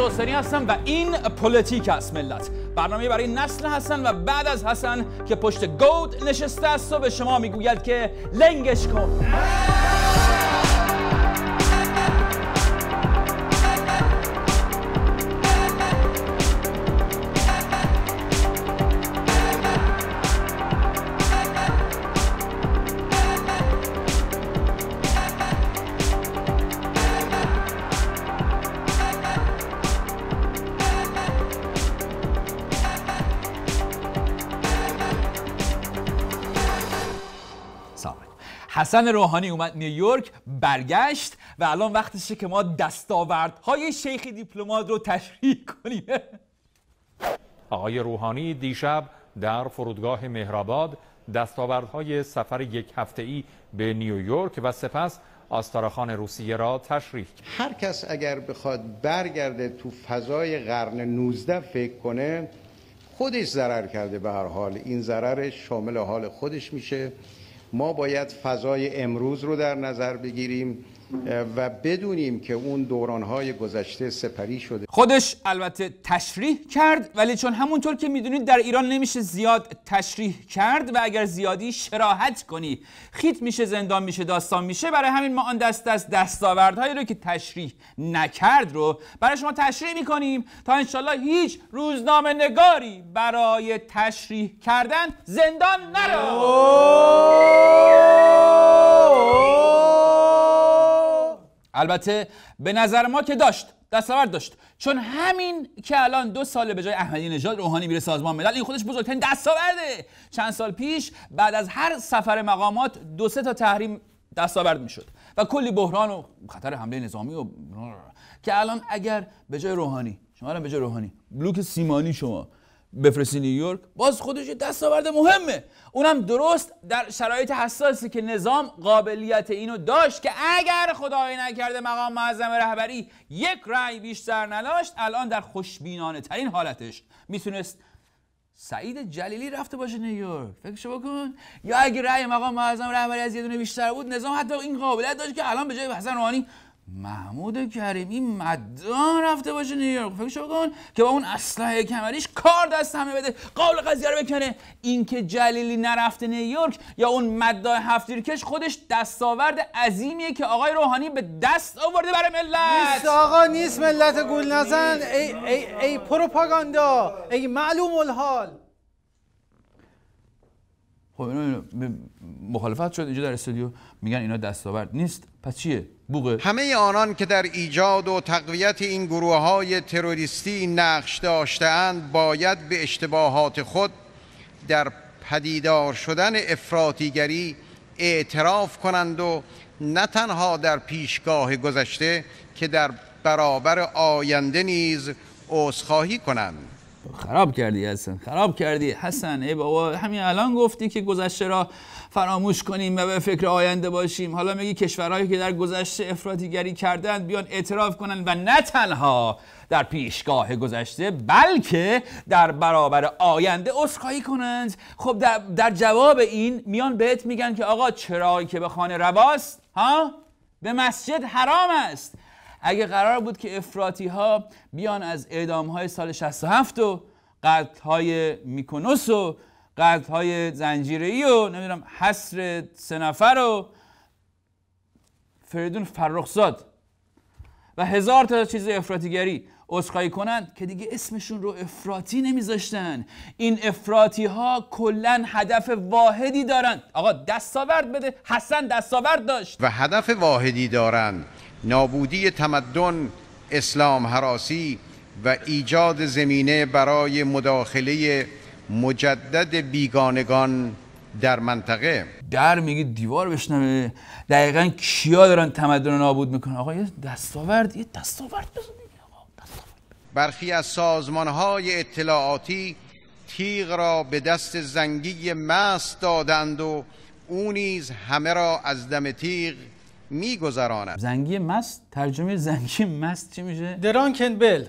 حسینی هستم و این پلیتیک است ملت. برنامه برای نسل حسن و بعد از حسن که پشت گود نشسته است و به شما میگوید که لنگش کن. حسن روحانی اومد نیویورک، برگشت و الان وقتشه که ما دستاوردهای شیخ دیپلمات رو تشریح کنیم. آقای روحانی دیشب در فرودگاه مهرآباد دستاوردهای سفر یک هفته‌ای به نیویورک و سپس آستارخان روسیه را تشریح کرد. هر کس اگر بخواد برگرده تو فضای قرن 19 فکر کنه خودش ضرر کرده. به هر حال این ضرر شامل حال خودش میشه. ما باید فضای امروز رو در نظر بگیریم و بدونیم که اون دورانهای گذشته سپری شده. خودش البته تشریح کرد، ولی چون همونطور که میدونید در ایران نمیشه زیاد تشریح کرد و اگر زیادی شراحت کنی خیت میشه، زندان میشه، داستان میشه. برای همین ما آن دستاوردهایی رو که تشریح نکرد رو برای شما تشریح میکنیم تا انشالله هیچ روزنامه نگاری برای تشریح کردن زندان نره. البته به نظر ما که دستاورد داشت، چون همین که الان 2 سال به جای احمدی نژاد روحانی میره سازمان ملل، این خودش بزرگترین دستاورده. چند سال پیش بعد از هر سفر مقامات 2-3 تا تحریم دستاورد میشد و کلی بحران و خطر حمله نظامی و که الان اگر به جای روحانی بلوک سیمانی شما بفرستی نیویورک، باز خودش دستاورد مهمه. اونم درست در شرایط حساسی که نظام قابلیت اینو داشت که اگر خدای نکرده مقام معظم رهبری 1 رأی بیشتر نداشت، الان در خوشبینانه ترین حالتش میتونست سعید جلیلی رفته باشه نیویورک. فکرشو بکن. یا اگه رأی مقام معظم رهبری از 1 دونه بیشتر بود، نظام حتی این قابلیت داشت که الان به جای حسن روحانی محمود کریمی مدان رفته باشه نیویورک. فکرشو بکن که با اون اسلحه کمریش کار دست همه بده، قابل قضیه رو بکنه. این که جلیلی نرفته نیویورک یا اون مدان هفت‌تیرکش خودش دستاورد عظیمیه که آقای روحانی به دست آورده برای ملت. نیست آقا، نیست ملت گول نزن. ای پروپاگاندا، ای معلوم الحال. خب اینا مخالفت شد اینجا در استودیو، میگن اینا دستاورد نیست. پس چیه؟ بوقه. همه آنان که در ایجاد و تقویت این گروه‌های تروریستی نقش داشته‌اند باید به اشتباهات خود در پدیدار شدن افراطیگری اعتراف کنند و نه تنها در پیشگاه گذشته که در برابر آینده نیز عذرخواهی کنند. خراب کردی حسن. ای بابا، همین الان گفتی که گذشته را فراموش کنیم و به فکر آینده باشیم. حالا میگی کشورهایی که در گذشته افراطیگری کردند بیان اعتراف کنن و نه تنها در پیشگاه گذشته بلکه در برابر آینده عذرخواهی کنند. خب در جواب این میان بهت میگن که آقا چرایی که به خانه رواست به مسجد حرام است. اگه قرار بود که افراطی ها بیان از اعدام های سال 67 و قتل های میکنوس و قتل های زنجیره‌ای و نمیدونم حصر 3 نفر و فریدون فرخزاد و 1000 تا چیز افراطیگری عذرخواهی کنند که دیگه اسمشون رو افراطی نمیذاشتن. این افراطی ها کلن هدف واحدی دارن. آقا دستاورد بده. حسن دستاورد داشت و هدف واحدی دارند: نابودی تمدن، اسلام هراسی و ایجاد زمینه برای مداخله مجدد بیگانگان در منطقه. در میگی دیوار بشنوه. دقیقاً کیا دارن تمدن رو نابود میکنن؟ آقا یه دستاورد بزن. برخی از سازمان‌های اطلاعاتی تیغ را به دست زنگی مست دادند و او نیز همه را از دم تیغ می‌گذراند. زنگی مست؟ ترجمه زنگی مست چی میشه؟ درانکن بل.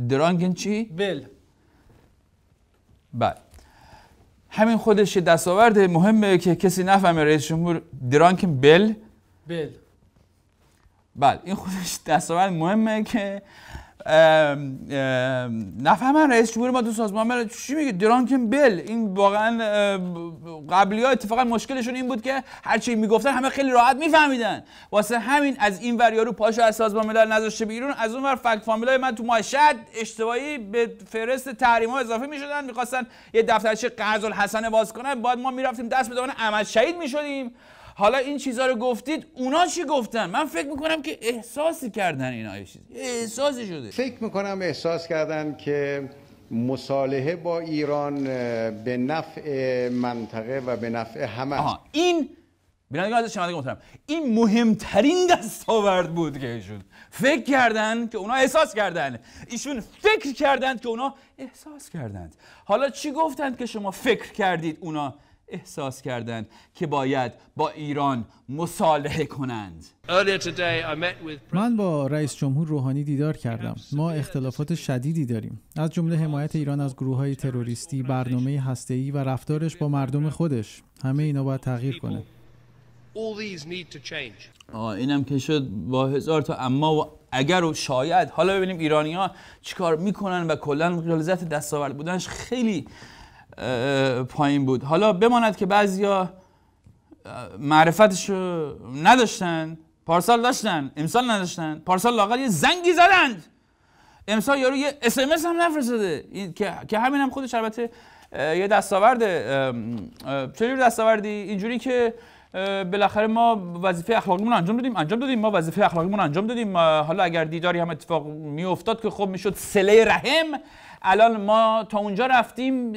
درانکن چی؟ بل. بله، همین خودش دستاورد مهمه که کسی نفهمه. رئیس جمهور درانکن بل بله این خودش دستاورد مهمه که نفهمن رئیس جمهور ما تو سازمان ملل چی میگه. درانکن بل این واقعا قبلی‌ها اتفاقا مشکلشون این بود که هر چی میگفتن همه خیلی راحت میفهمیدن، واسه همین از این ور یارو پاشو از سازمان ملل نذاشته بیرون، از اون ور فکت فامیلای من تو معاشرت اشتباهی به فهرست تحریم‌ها اضافه میشدن، می‌خواستن یه دفترچه قرض الحسنه باز کنن، بعد ما میرفتیم دست به دامن احمد شهید میشدیم. حالا این چیزا رو گفتید، اونا چی گفتن؟ من فکر میکنم که احساسی کردن اینا، احساسی شده. فکر میکنم احساس کردن که مصالحه با ایران به نفع منطقه و به نفع همه. این بینندگان عزیز شنوندگان محترم، این مهمترین دستاورد بود که ایشون فکر کردن که اونا احساس کردن، ایشون فکر کردند که اونا احساس کردند. حالا چی گفتند که شما فکر کردید اونا احساس کردند که باید با ایران مصالحه کنند؟ من با رئیس جمهور روحانی دیدار کردم. ما اختلافات شدیدی داریم، از جمله حمایت ایران از گروه‌های تروریستی، برنامه هسته‌ای و رفتارش با مردم خودش. همه اینا باید تغییر کنه. اینم که شد با هزار تا اما و اگر و شاید. حالا ببینیم ایرانی‌ها چیکار میکنن و کلا غلظت دستاورد بودنش خیلی پایین بود. حالا بماند که بعضیا معرفتشو نداشتن، پارسال داشتن، امسال نداشتن. پارسال لااقل یه زنگی زدند، امسال یارو یه SMS هم نفرستاده که همین هم خودش البته یه دستاورده. چجوری دستاوردی؟ اینجوری که بالاخره ما وظیفه اخلاقیمون انجام دادیم، ما وظیفه اخلاقیمون انجام دادیم. حالا اگر دیداری هم اتفاق میافتاد که خب میشد صله رحم. الان ما تا اونجا رفتیم،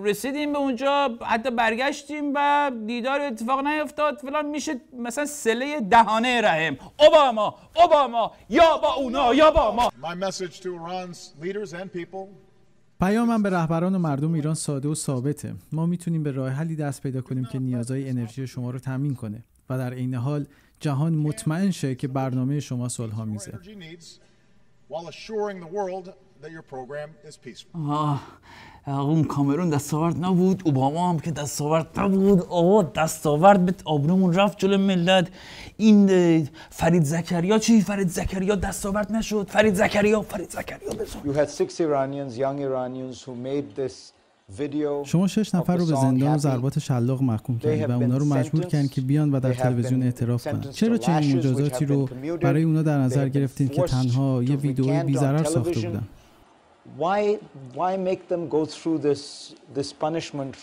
رسیدیم به اونجا، حتی برگشتیم و دیدار اتفاق نیفتاد فلان، میشه مثلا صله دهانه رحم. اوباما یا با اونا یا با ما. پیامم به رهبران و مردم ایران ساده و ثابته. ما میتونیم به راه حلی دست پیدا کنیم که نیازهای انرژی شما رو تامین کنه و در عین حال جهان مطمئن شه که برنامه شما صلح‌آمیزه. اون کامرون دستاورد نبود، اوباما هم که دستاورد نبود. دستاورد به آبرومون رفت جلو ملت. این فرید زکریا چی؟ فرید زکریا دستاورد نشد. فرید زکریا بزن. شما 6 نفر رو به زندان و ضربات شلاق محکوم کردید و اونا رو مجبور کردین که بیان و در تلویزیون اعتراف کنن. چرا چنین مجازاتی رو برای اونا در نظر گرفتین که تنها یه ویدئوی بی‌ضرر ساخته بودن؟ Why make them go through this punishment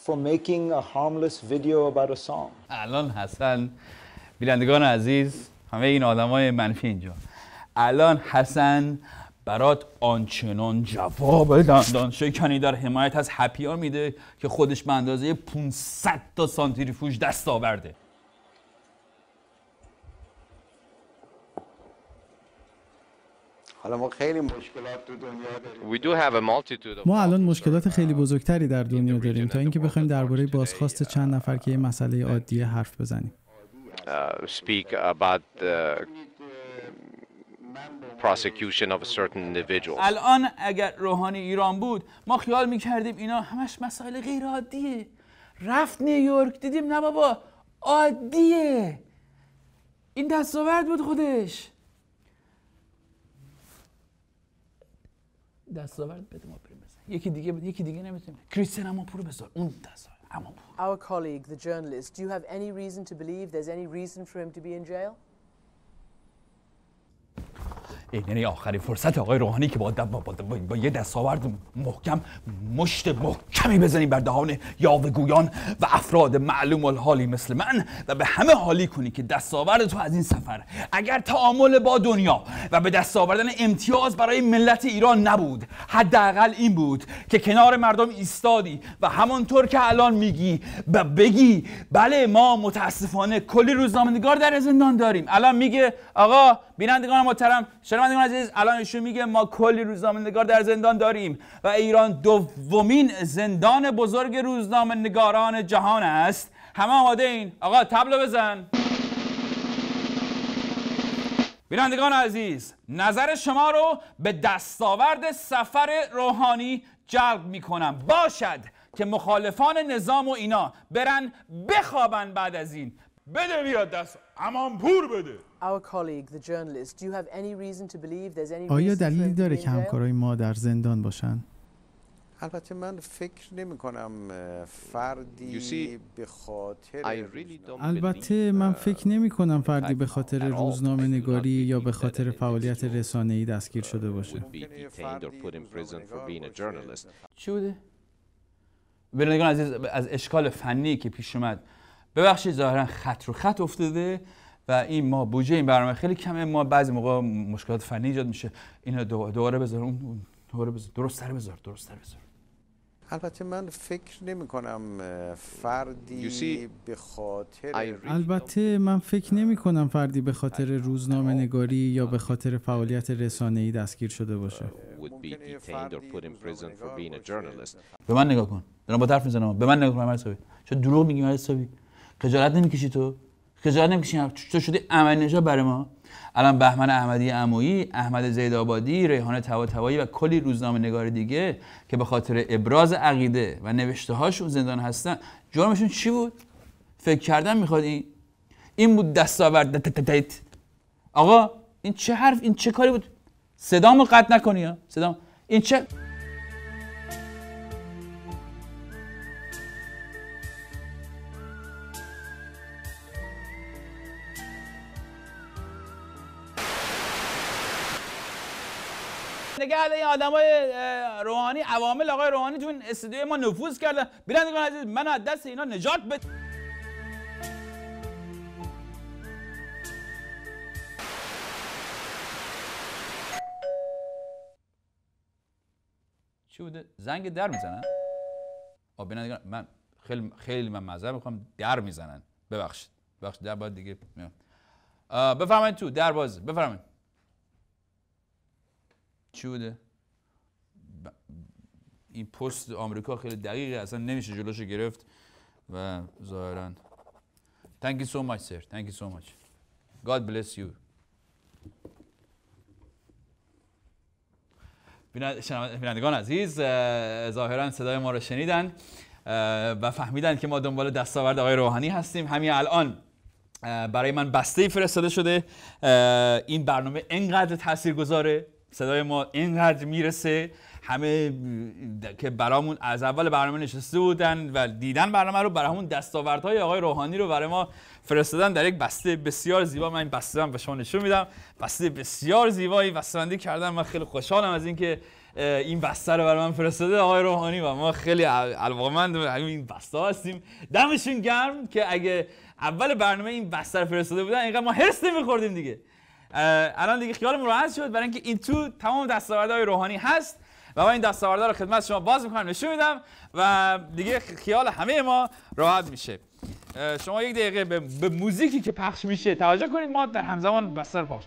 for making a harmless video about a song? الان حسن، بینندگان عزیز، همه این آدمای منفی اینجا، الان حسن برات آنچنان جواب دندان شکنی در حمایت از هپی‌ها میده که خودش به اندازه 500 تا سانتریفوژ دست آورده. حالا ما خیلی مشکلات تو دنیا داریم. ما الان مشکلات خیلی بزرگتری در دنیا داریم تا اینکه بخوایم درباره بازخواست چند نفر که یه مسئله عادیه حرف بزنیم. Speak about the prosecution of a certain individual. الان اگر روحانی ایران بود ما خیال میکردیم اینا همش مسائل غیر عادیه. رفت نیویورک، دیدیم نه بابا عادیه. این دستاورد بود خودش. دستاورد بده ما بریم بزن. یکی دیگه نمیتونیم. کریستین اماپور رو بذار. اون دستاورد اماپور. Our colleague, the journalist, do you have any reason to believe there's any reason for him to be in jail? یعنی آخرین فرصت آقای روحانی که با یه دستاورد محکم مشت محکمی بزنی بر دهان یاوه‌گویان و افراد معلوم الحالی مثل من و به همه حالی کنی که دستاورد تو از این سفر اگر تعامل با دنیا و به دست آوردن امتیاز برای ملت ایران نبود، حداقل این بود که کنار مردم ایستادی و همانطور که الان میگی بگی بله ما متاسفانه کلی روزنامه‌نگار در زندان داریم. الان میگه آقا بینندگان محترم، شنوندگان عزیز، الان ایشون میگه ما کلی روزنامه‌نگار در زندان داریم و ایران دومین زندان بزرگ روزنامه‌نگاران جهان است. همه آماده این؟ آقا تبلو بزن. بینندگان عزیز، نظر شما رو به دستاورد سفر روحانی جلب میکنم. باشد که مخالفان نظام و اینا برن بخوابن بعد از این، بده بیاد دست امانپور بده. Our colleague, the journalist, do you have any reason to believe there's any آیا reason for him دلیلی to داره be in که jail? همکارای ما در زندان باشن؟ البته من فکر نمی کنم فردی به خاطر البته من فکر نمی کنم فردی به خاطر روزنامه نگاری یا به خاطر فعالیت رسانه‌ای دستگیر شده باشه. چی بوده؟ بینندگان عزیز، از اشکال فنی که پیش اومد ببخشید، ظاهرا خط رو خط افتاده و این ما بودجه این برنامه خیلی کمه، ما بعضی موقع مشکلات فنی ایجاد میشه. اینو دوباره بذار، اون دوباره بذار، درست‌تر بذار. البته من فکر نمی کنم فردی به خاطر روزنامه نگاری یا به خاطر فعالیت رسانه‌ای دستگیر شده باشه. به من نگاه کن، دارم با طرف میزنم. به من نگاه کن عمر حسابی. چه دروغ میگی عمر حسابی؟ خجالت نمیکشی تو؟ تو شدی احمدی نژاد برای ما. الان بهمن احمدی عمویی، احمد زیدآبادی، ریحانه طباطبایی و کلی روزنامه نگار دیگه که به خاطر ابراز عقیده و نوشته هاشون زندان هستن، جرمشون چی بود؟ فکر کردن میخواد این بود دستاورد. آقا این چه حرف، این چه کاری بود؟ صدامو قطع نکنی ها. صدام این چه دیگه این آدمای روحانی، عوامل آقای روحانی تو این استودیوی ما نفوذ کردن. بینندگان عزیز، من از دست اینا نجات بده. چی بوده؟ زنگ در میزنن؟ بینندگان من خیلی من معذرت میخوام، در میزنن. ببخشید در باید دیگه بفرمایید تو در باز. بفرمایید. چی بوده؟ این پست آمریکا خیلی دقیقه، اصلا نمیشه جلوشو گرفت و ظاهرا Thank you so much sir. Thank you so much. God bless you. بینندگان عزیز، ظاهرا صدای ما رو شنیدن و فهمیدن که ما دنبال دستاورد آقای روحانی هستیم. همین الان برای من بسته فرستاده شده. این برنامه اینقدر تاثیرگذاره، صدای ما اینقدر میرسه، همه که برامون از اول برنامه نشسته بودن و دیدن برنامه رو، برامون دستاوردهای آقای روحانی رو برای ما فرستادن در یک بسته بسیار زیبا. من این بسته هم به شما نشون میدم. بسته بسیار زیبایی بسته‌بندی کردم. من خیلی خوشحالم از اینکه این بسته رو برای من فرستاده آقای روحانی و ما خیلی علاقه‌مند به این بسته هستیم. دمشون گرم که اگه اول برنامه این بسته رو فرستاده بودن اینقدر ما هرس نمی‌خوردیم دیگه. الان دیگه خیالمون راحت شد، برای اینکه این تو تمام دستاوردهای روحانی هست و من این دستاوردها رو خدمت شما باز می‌کنم، نشون میدم و دیگه خیال همه ما راحت میشه. شما یک دقیقه به موزیکی که پخش میشه توجه کنید، ما در همزمان بسته رو پخش.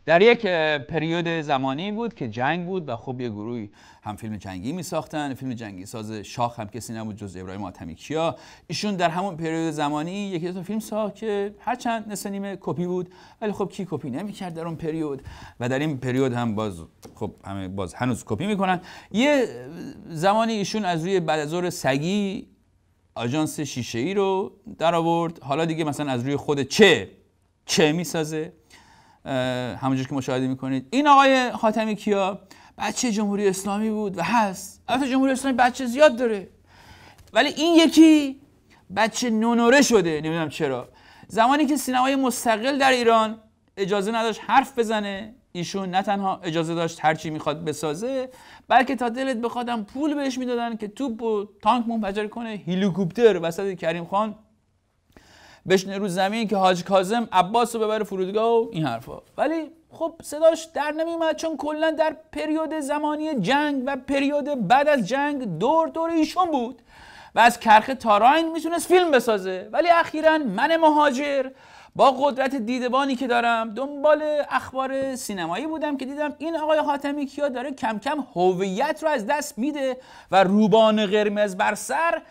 در یک پریود زمانی بود که جنگ بود و خب یه گروهی هم فیلم جنگی می ساختن. فیلم جنگی ساز شاخ هم کسی نبود جز ابراهیم حاتمیکیا. ایشون در همون پریود زمانی یکی دو تا فیلم ساخت که هرچند نصف نیمه کپی بود ولی خب کی کپی نمی‌کرد در اون پریود و در این پریود هم باز خب همه باز هنوز کپی میکنن. یه زمانی ایشون از روی بعد از ظهر سگی آژانس شیشه‌ای رو در آورد. حالا دیگه مثلا از روی خود چه میسازه، همونجور که مشاهده میکنید. این آقای حاتمیکیا بچه جمهوری اسلامی بود و هست. البته جمهوری اسلامی بچه زیاد داره ولی این یکی بچه نونوره شده، نمیدونم چرا. زمانی که سینمای مستقل در ایران اجازه نداشت حرف بزنه، ایشون نه تنها اجازه داشت هر چی میخواد بسازه، بلکه تا دلت بخوادم پول بهش میدادن که توپ و تانک منفجر کنه، هلیکوپتر وسط کریم خان بشینه رو زمین که حاج کاظم عباس رو ببره فرودگاه و این حرفا. ولی خب صداش در نمیومد، چون کلا در پریود زمانی جنگ و پریود بعد از جنگ دور ایشون بود و از کرخ تاراین میتونست فیلم بسازه. ولی اخیراً من مهاجر با قدرت دیدبانی که دارم دنبال اخبار سینمایی بودم که دیدم این آقای حاتمی کیا داره کم کم هویت رو از دست میده و روبان قرمز بر سر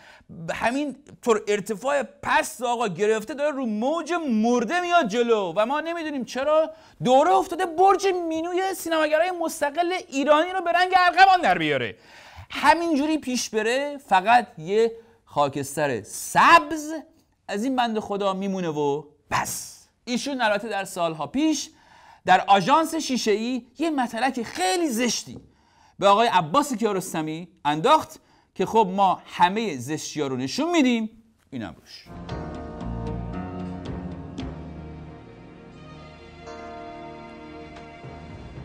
همین طور ارتفاع پست آقا گرفته داره رو موج مرده میاد جلو و ما نمیدونیم چرا دوره افتاده برج مینوی سینماگرای مستقل ایرانی رو به رنگ ارغوان در بیاره. همینجوری پیش بره فقط یه خاکستر سبز از این بنده خدا میمونه و بس. ایشون البته در سالها پیش در آژانس شیشه‌ای یه مطلق خیلی زشتی به آقای عباس کیارستمی انداخت که خب ما همه زشتی‌ها رو نشون میدیم. اینم روش.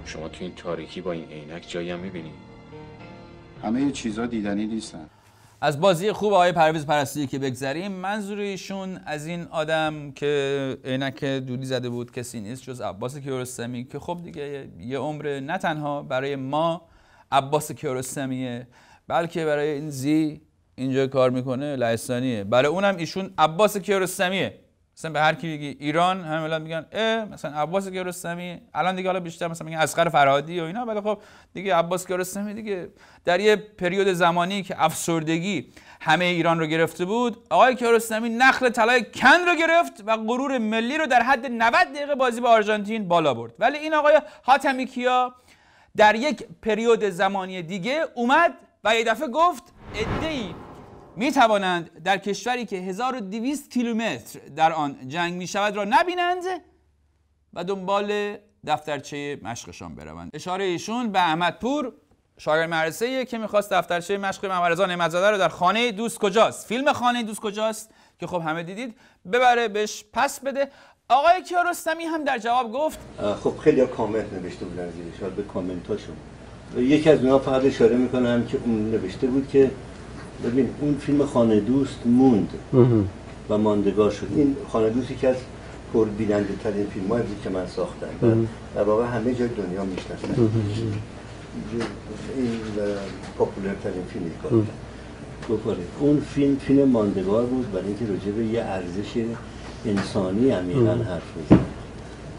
شما تو این تاریکی با این عینک جایی هم میبینی؟ همه چیزا دیدنی نیستن. از بازی خوب آقای پرویز پرستی که بگذریم، منظور ایشون از این آدم که عینک دودی زده بود کسی نیست جز عباس کیارستمی که خب دیگه یه عمر نه تنها برای ما عباس کیارستمیه بلکه برای این زی اینجا کار میکنه لهستانیه، برای اونم ایشون عباس کیارستمیه. مثلا به هر کی بگی ایران همه میگن مثلا عباس کیارستمی، الان دیگه حالا بیشتر مثلا میگن اصغر فرهادی و اینا، ولی خب دیگه عباس کیارستمی دیگه در یه پریود زمانی که افسردگی همه ایران رو گرفته بود، آقای کیارستمی نخل طلای کن رو گرفت و غرور ملی رو در حد 90 دقیقه بازی با آرژانتین بالا برد. ولی این آقای حاتمی کیا در یک پریود زمانی دیگه اومد و یه دفعه گفت عده‌ای می توانند در کشوری که 1200 کیلومتر در آن جنگ می شود را نبینند و دنبال دفترچه مشقشان بروند. اشاره ایشون به احمد پور شاگرد مدرسه‌ای که می‌خواست دفترچه مشق محمد رضا نعمت‌زاده رو در خانه دوست کجاست، فیلم خانه دوست کجاست که خب همه دیدید، ببره بهش پس بده. آقای کیارستمی هم در جواب گفت خب خیلی کامنت نوشته بودن زیرش، به کامنتاشون یکی از اونها فقط اشاره می‌کنم که اون نوشته بود که ببین اون فیلم خانه دوست موند و ماندگار شد. این خانه دوست یکی از پربیننده ترین فیلم‌هایی بود که من ساختم و در واقع همه جای دنیا میشناسن. این پاپولر ترین فیلمی کردم. اون فیلم ماندگار بود برای اینکه راجع به یه ارزش انسانی عمیقاً حرف می‌زد.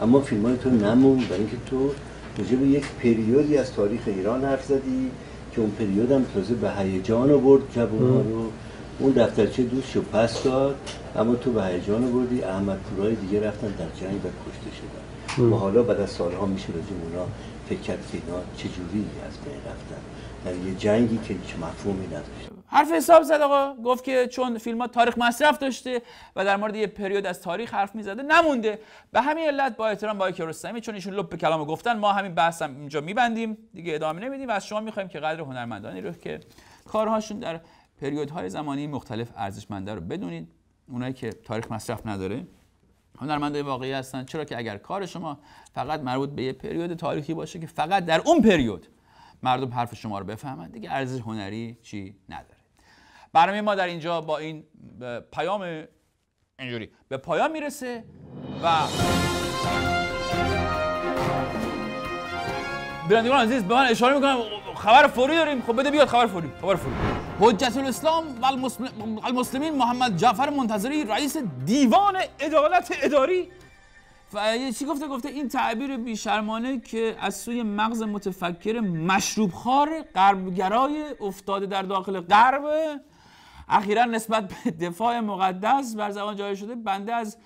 اما فیلم‌های تو نموند برای اینکه تو راجع به یک پریودی از تاریخ ایران حرف زدی که اون پریود هم تازه به هیجان آورد جوان‌ها رو. اون دفترچه دوستشو پس داد اما تو به هیجان آوردی. احمد پورای دیگه رفتن در جنگ و کشته شدن و حالا بعد از سالها میشه راجع به اونا فکر کرد که اینا چجوری از بین رفتن در یه جنگی که هیچ مفهومی نداشت. حرف حساب زد آقا، گفت که چون فیلم‌ها تاریخ مصرف داشته و در مورد یه پریود از تاریخ حرف می‌زده نمونده. به همین علت با احترام با کیارستمی چون ایشون لب کلامو گفتن ما همین بحث هم اینجا می‌بندیم دیگه، ادامه نمیدیم و از شما می‌خوایم که قدر هنرمندانی رو که کارهاشون در پریودهای زمانی مختلف ارزشمنده رو بدونید. اونایی که تاریخ مصرف نداره هنرمندای واقعی هستن، چرا که اگر کار شما فقط مربوط به یه پریود تاریخی باشه که فقط در اون پریود مردم حرف شما رو بفهمن دیگه ارزش هنری چی نداره. برنامه ما در اینجا با این پیام اینجوری به پایان میرسه و بینندگان عزیز به من اشاره میکنم خبر فوری داریم. خب بده بیاد خبر فوری. حجت الاسلام و المسلمین محمد جعفر منتظری رئیس دیوان عدالت اداری چی گفته این تعبیر بیشرمانه که از سوی مغز متفکر مشروب خوار غربگرای افتاده در داخل غرب اخیراً نسبت به دفاع مقدس بر زبان جاری شده. بنده از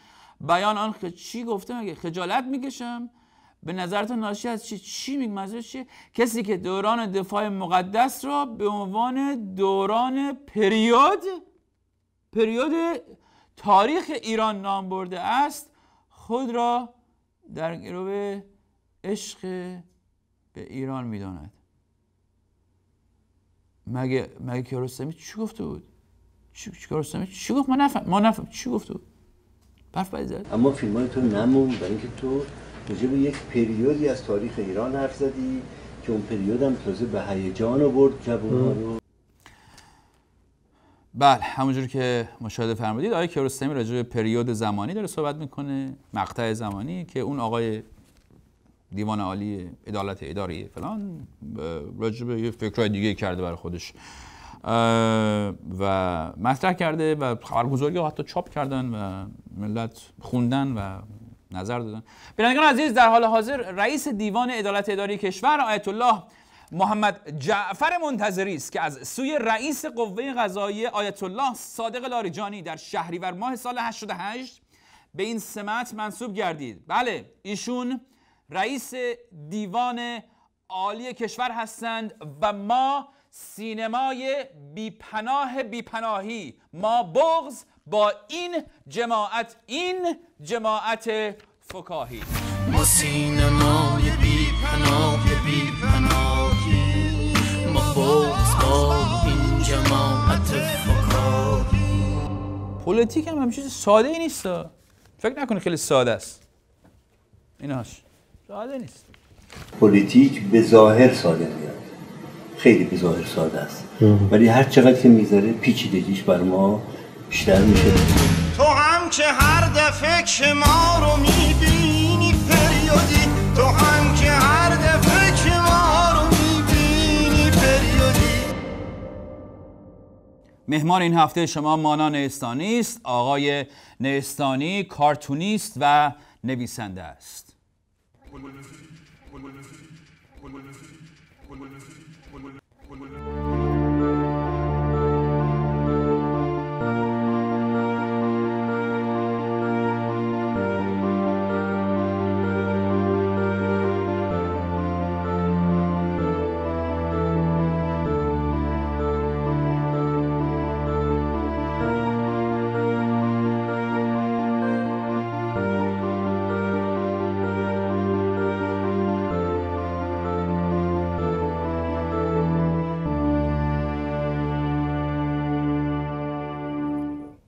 بیان آن چی گفته مگه خجالت میکشم؟ به نظرتون ناشی از چی میگه؟ منظورش چیه؟ کسی که دوران دفاع مقدس را به عنوان دوران پریود تاریخ ایران نام برده است خود را در گرو عشق به ایران میداند. مگه کیارستمی چی گفته بود؟ کیارستمی چی گفت؟ ما نفهم چی گفته بود؟ حرف زد. اما فیلمای تو نمون برای اینکه تو راجع به یک پریودی از تاریخ ایران حرف زدی که اون پریود هم تازه به هیجان آورد جوان‌ها رو. بله، همونجور که مشاهده فرمودید آقای کیارستمی راجع به پریود زمانی داره صحبت میکنه، مقطع زمانی که اون آقای دیوان عالی عدالت اداری فلان راجع به یه فکرای دیگه کرده برای خودش و مطرح کرده و خبرگزاری ها حتی چاپ کردن و ملت خوندن و نظر دادن. بینندگان عزیز، در حال حاضر رئیس دیوان عدالت اداری کشور آیت الله محمد جعفر منتظری است که از سوی رئیس قوه قضاییه آیت الله صادق لاریجانی در شهریور ماه سال 88 به این سمت منصوب گردید. بله، ایشون رئیس دیوان عالی کشور هستند و ما سینمای بیپناهی، ما بغض با این جماعت فکاهی. ما سینمای بیپناهی، ما بغض با این جماعت فکاهی. پلیتیک هم چیز ساده ای نیست، فکر نکنه خیلی ساده است. ایناش ساده نیست. پلیتیک به ظاهر ساده میاد، خیلی به ظاهر ساده است، ولی هر چقدر که میذاره پیچیدگیش بر ما بیشتر میشه. تو هم که هر دفعه که ما رو میبینی پریودی، تو هم که هر دفعه که ما رو میبینی پریودی. مهمان این هفته شما مانا نیستانی است. آقای نیستانی کارتونیست و نویسنده است.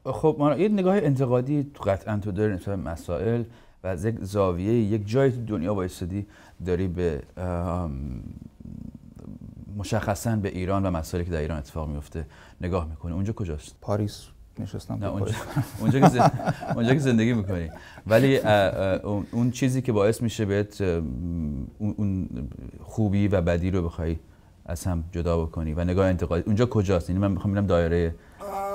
خب ما یه نگاه انتقادی قطعا تو داری نسبت به مسائل و از یک زاویه یک جایی تو دنیا وایسادی داری به مشخصا به ایران و مسائلی که در ایران اتفاق میفته نگاه میکنی. اونجا کجاست؟ پاریس نشستم. نه اونجا که زندگی میکنی، ولی اون چیزی که باعث میشه بهت اون خوبی و بدی رو بخوای از هم جدا بکنی و نگاه انتقادی اونجا کجاست؟ یعنی من میخوام ببینم دایره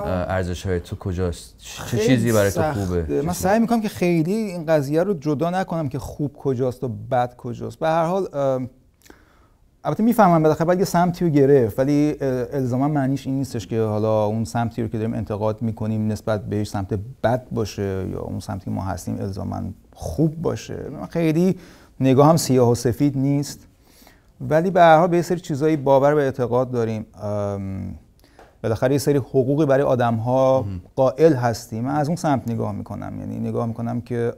ارزش‌های تو کجاست؟ چه چیزی برای تو خوبه؟ من سعی میکنم که خیلی این قضیه رو جدا نکنم که خوب کجاست و بد کجاست. به هر حال البته میفهمم بالاخره باید یه سمتی رو گرفت، ولی الزاما معنیش این نیستش که حالا اون سمتی رو که داریم انتقاد میکنیم نسبت بهش سمت بد باشه یا اون سمتی که ما هستیم الزاما خوب باشه. خیلی نگاهم سیاه و سفید نیست، ولی به هر حال به یه سری چیزایی باور و اعتقاد داریم. بالاخره یه سری حقوقی برای آدم‌ها قائل هستیم. من از اون سمت نگاه میکنم، یعنی نگاه میکنم که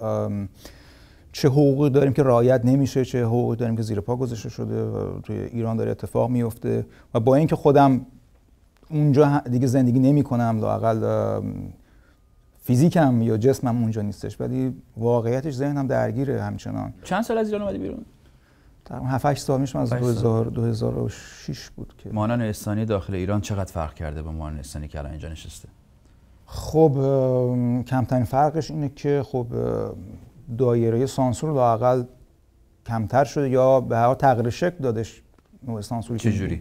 چه حقوقی داریم که رعایت نمیشه، چه حقوقی داریم که زیر پا گذاشته شده و توی ایران داره اتفاق میفته و با اینکه خودم اونجا دیگه زندگی نمیکنم، لااقل فیزیکم یا جسمم اونجا نیستش، ولی واقعیتش ذهنم درگیره همچنان. چند سال از ایران اومدی بیرون؟ تقریبا 7-8 سال میشه، از 2006 بود که. مانا نیستانی داخل ایران چقدر فرق کرده با مانا نیستانی که الان اینجا نشسته؟ خب کمترین فرقش اینه که خب دایره سانسور لااقل کمتر شده یا به هر حال تغییر شکل دادش نوع سانسوری. چجوری؟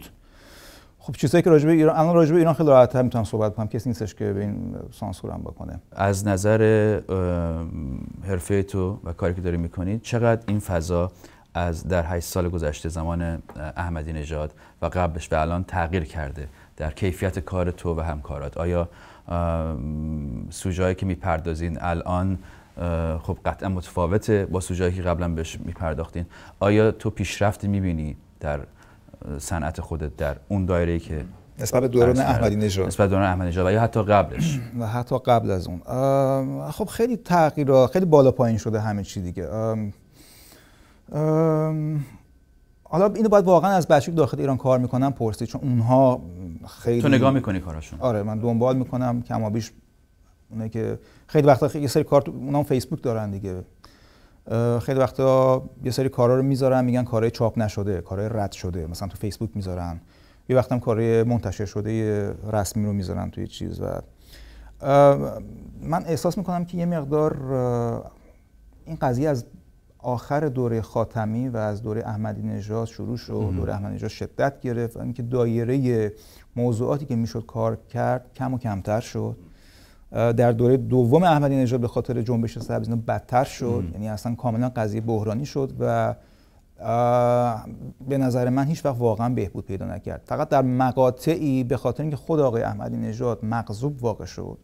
خب چیزایی که راجع به ایران، الان راجع به ایران خیلی راحت‌تر میتونم صحبت کنم، کسی نیستش که به این سانسورم بکنه. از نظر حرفه تو و کاری که داری می‌کنی چقدر این فضا از در 8 سال گذشته زمان احمدی نژاد و قبلش به الان تغییر کرده در کیفیت کار تو و همکارات؟ آیا سوژه‌ای که میپردازین الان خب قطعا متفاوته با سوژه‌ای که قبلا بهش میپرداختین؟ آیا تو پیشرفتی میبینی در صنعت خودت در اون دایره‌ای که نسبت به دوران احمدی نژاد، نسبت به دوران احمدی نژاد و یا حتی قبلش و حتی قبل از اون؟ خب خیلی تغییرات، خیلی بالا پایین شده همه چی دیگه. حالا اینو باید واقعا از بچه‌ای داخل ایران کار میکنن پرسید، چون اونها خیلی. تو نگاه میکنی کاراشون؟ آره من دنبال میکنم کمابیش. اونایی که خیلی وقتا یه سری کار اونام فیسبوک دارن دیگه، خیلی وقتا یه سری کارا رو میذارن میگن کارهای چاپ نشده، کارهای رد شده، مثلا تو فیسبوک میذارن. یه وقت هم کارهای منتشر شده رسمی رو میذارن توی چیز. و من احساس میکنم که یه مقدار این قضیه از آخر دوره خاتمی و از دوره احمدی نژاد شروع شد. دوره احمدی نژاد شدت گرفت و اینکه دایره موضوعاتی که میشد کار کرد کم و کمتر شد. در دوره دوم احمدی نژاد به خاطر جنبش سبز اینا بدتر شد. یعنی اصلا کاملا قضیه بحرانی شد و به نظر من هیچ وقت واقعا بهبود پیدا نکرد. فقط در مقاطعی به خاطر اینکه خود آقای احمدی نژاد مغضوب واقع شد،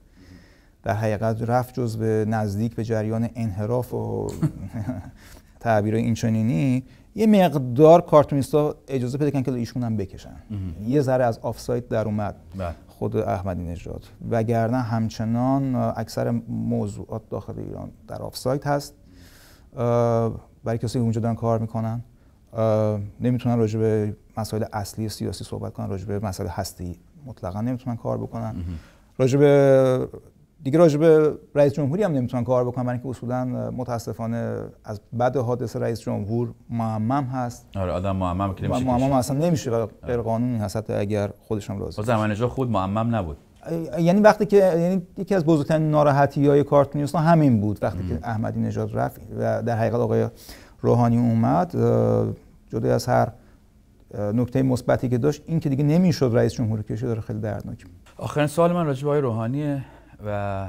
در حقیقت رفت جزو نزدیک به جریان انحراف و تعبیرهای اینچنینی، یه مقدار کارتونیستا اجازه پیدا کردن که ایشون هم بکشن. یه ذره از آفساید در اومد خود احمدی نژاد، وگرنه همچنان اکثر موضوعات داخل ایران در آفساید هست. برای کسی که اونجا دارن کار میکنن نمیتونن راجع به مسائل اصلی سیاسی صحبت کنن، راجع به مسائل هستی مطلقا نمیتونن کار بکنن، راجع به رئیس جمهوری هم نمیتونن کار بکنن، برای اینکه اصولا متاسفانه از بعد حادثه رئیس جمهور معمم هست. آره آدم معمم که نمیشه، معمم اصلا نمیشه، غیر قانونی هست حتی اگر خودشون راضی. زمان نژاد خود معمم نبود. یعنی وقتی که یکی از بزرگترین ناراحتی‌های کارتونیست‌ها همین بود وقتی که احمدی نژاد رفت و در حقیقت آقای روحانی اومد، جدا از هر نکته مثبتی که داشت این که دیگه نمیشد رئیس جمهوری کشید، داره خیلی دردناک. آخرین سوال من راجع به آقای روحانیه و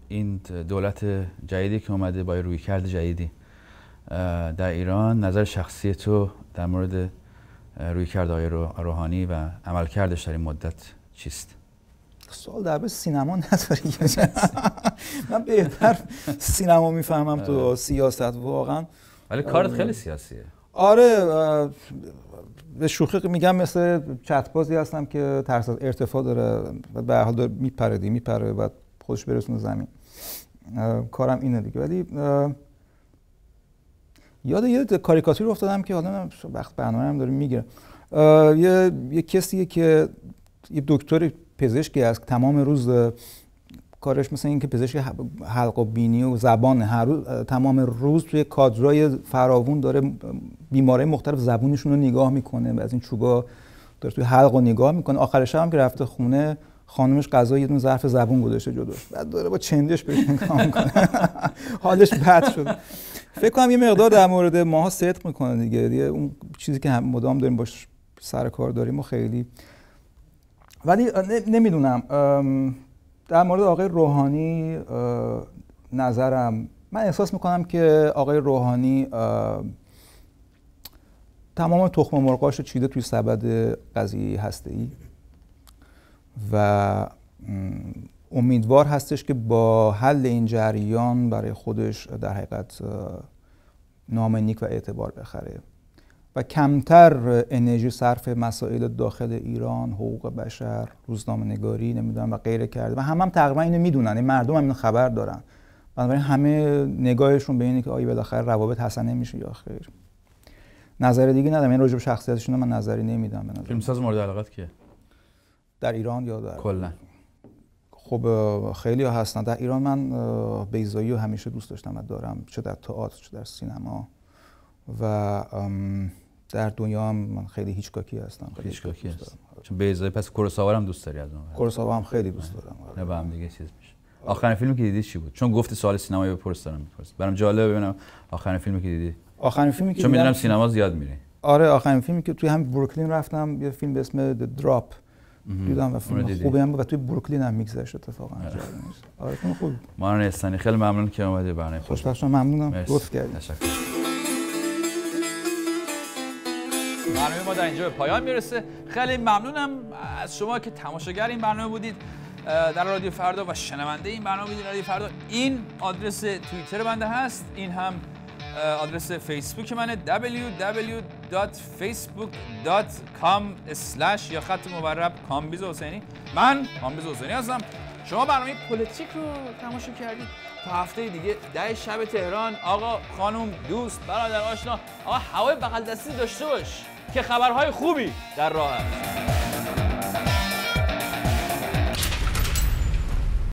این دولت جدیدی که اومده با رویکرد جدیدی در ایران، نظر شخصی تو در مورد رویکرد آقای روحانی و عملکردش در این مدت چیست؟ سوال درباره سینما نداری. من بهتر سینما میفهمم تو سیاست واقعا. ولی کارت خیلی سیاسیه. آره، به شوخی میگم مثل چتبازی هستم که ترس از ارتفاع داره و به هر حال داره میپره و خودش برسونه زمین. کارم اینه دیگه. ولی یاد یه کاریکاتور افتادم که حالا وقت برنامه هم داره میگیره. یه کسیه که یه دکتر پزشکی هست، تمام روز کارش مثل این که پزشک حلق و بینی و زبان، هر روز تمام روز توی کادرای فراوون داره بیمارای مختلف زبونشون رو نگاه میکنه و از این چوبا داره توی حلق رو نگاه میکنه. آخر شب هم که رفته خونه خانمش غذا یه دونه ظرف زبون گذاشته جلوش، بعد داره با چندش بهش نگاه میکنه. حالش بد شد. فکر کنم یه مقدار در مورد ماها صدق میکنه دیگه اون چیزی که هم مدام داریم باش سر کار داریم و خیلی. ولی نمیدونم در مورد آقای روحانی نظرم، من احساس میکنم که آقای روحانی تمام تخم مرغاش رو چیده توی سبد قضیه هسته‌ای و امیدوار هستش که با حل این جریان برای خودش در حقیقت نام نیک و اعتبار بخره و کمتر انرژی صرف مسائل داخل ایران، حقوق بشر، روزنامه‌نگاری نمیدونم و غیره کرده و هم تقریبا اینو میدونن، این مردم هم اینو خبر دارن. بنابراین همه نگاهشون به اینه که آیا بالاخره روابط حسن نمیشه یا خیر. نظر دیگه ندارم. این راجع به شخصیتشون من نظری نمیدم. به نظر فیلمساز مورد علاقت کیه؟ در ایران یا در کلا؟ خب خیلی ها هستن. در ایران من بیضایی رو همیشه دوست داشتم و دارم، چه در تئاتر چه در سینما و در دنیا هم من خیلی هیچکاکی هستم. هیچکاکی هست. چون بیضایی پس کوروساوا هم دوست داری از اون؟ کوروساوا هم خیلی دوست دارم. نه با هم دیگه چیز میشه. آخرین فیلمی که دیدی چی بود؟ چون گفتی سوال سینمایی بپرس دارم میپرسم. برام جالبه ببینم آخرین فیلمی که دیدی. آخرین فیلمی که چون میدونم سینما زیاد میری. آره، آخرین فیلمی که توی همین بروکلین رفتم، یه فیلم به اسم The Drop دیدم و فیلم خوبی هم بود و توی بروکلین هم میگذشت اتفاقا. آره فیلم خوب. مانو استانی خیلی ممنون که اومدی برنامه. خوشبختم، ممنونم. لطف کردید. تشکر. برنامه ما در اینجا به پایان میرسه. خیلی ممنونم از شما که تماشاگر این برنامه بودید در رادیو فردا و شنونده این برنامه بودید رادیو فردا. این آدرس توییتر بنده هست، این هم آدرس فیسبوک منه www.facebook.com/ یا خط مورب کامبیز حسینی. من کامبیز حسینی هستم. شما برنامه پلیتیک رو تماشا کردید. تا هفته دیگه 10 شب تهران. آقا، خانم، دوست، برادر، آشنا، آقا هوای بغل دستی داشته باش که خبرهای خوبی در راه هست.